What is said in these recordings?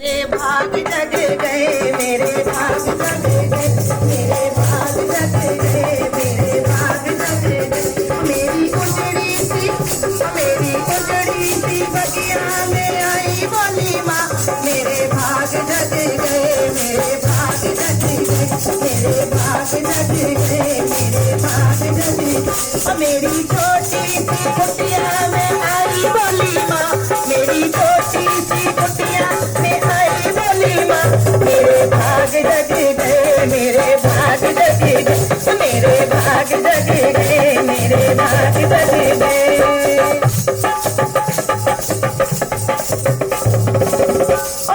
भाग जग गए, मेरे भाग जग गए, मेरे भाग जग गए, मेरे भाग जग गए। मेरी उजड़ी सी बगिया में आई बोली माँ, मेरे भाग जग गए, मेरे भाग जग गए, मेरे भाग जग गए, मेरे भाग जग गए। मेरी छोटी सी कुटिया में आई बोली माँ, मेरी छोटी सी कुटिया में आई बोली माँ, मेरे भाग जग गए, मेरे भाग जग गए, मेरे भाग जग गए, मेरे भाग जग गए।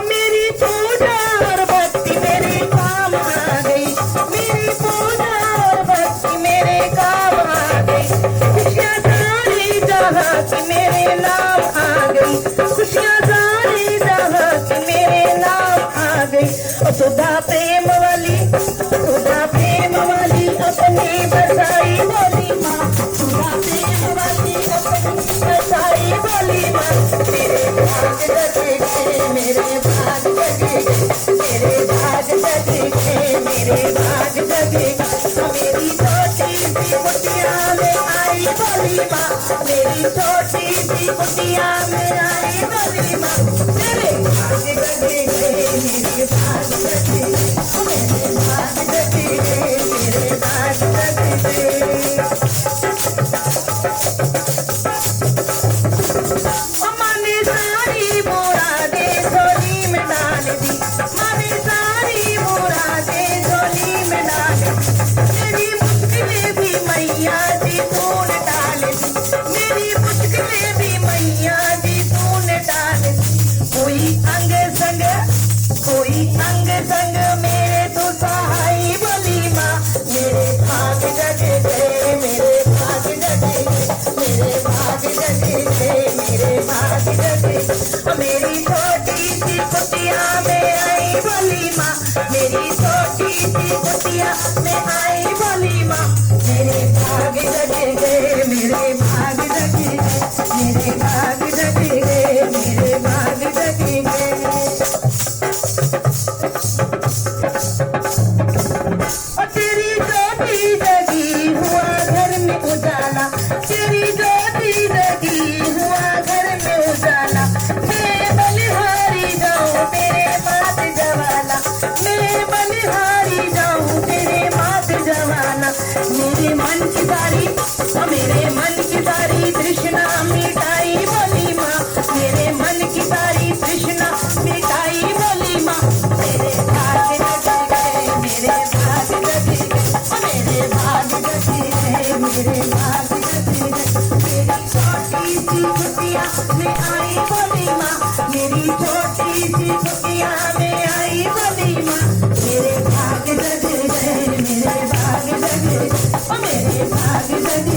मेरी पूजा और भक्ति मेरे काम आ गई, मेरी पूजा और भक्ति मेरे काम आ गई। खुशियाँ सारी जहाँ की मेरे नाम आ गई, खुशियाँ सारी जहाँ की मेरे नाम आ गई। सुधा प्रेम वाली अपनी बसाई बोली माँ, सुधा प्रेम वाली अपनी बसाई बोली माँ, मेरे भाग जग गए, मेरे भाग जग गए, मेरे भाग जग गए, मेरे भाग जग गए। मेरी छोटी सी कुटिया में आई बोली माँ, मेरी छोटी सी कुटिया में आई बोली माँ, मेरे भाग जग गए, मेरे भाग जग गए, मेरे भाग जग गए, मेरे भाग जग गए। मैंने सारी मुरादें झोली में डाल दी, मैंने सारी मुरादें झोली में डाल दी। मेरी मुश्किलें भी मैया जी तूने डाल दी, मेरी मुश्किलें भी मैया जी तूने डाल दी। कोई अंग संग मेरे तो सहाय बोली माँ, मेरे भाग जग गए, मेरे भाग जग गए, मेरे भाग जग गए, मेरे भाग जग गए। मेरी छोटी सी कुटिया में आई बोली माँ, मेरी छोटी सी कुटिया में आई बोली माँ, मेरे भाग जग गए, मेरे भाग जग गए, मेरे भाग जग गए, मेरे भाग जग गए। तेरी ज्योति जगी हुआ घर में उजाला, तेरी ज्योति जगी हुआ घर में उजाला। मैं बलिहारी जाऊं तेरे मात जवाला, मैं बलिहारी जाऊं तेरे मात जवाला। मेरे मन की सारी तृष्णा मिटाई बोली माँ, मेरे मन की सारी तृष्णा मिटाई बोली माँ, मेरे भाग जग गए, मेरे भाग जग गए, मेरे भाग जग गए, मेरे भाग जग गए। मेरी छोटी सी कुटिया में आई बोली माँ, मेरी छोटी सी कुटिया में आई बोली माँ, मेरे भाग जग गए, मेरे भाग जग गए, मेरे भाग जग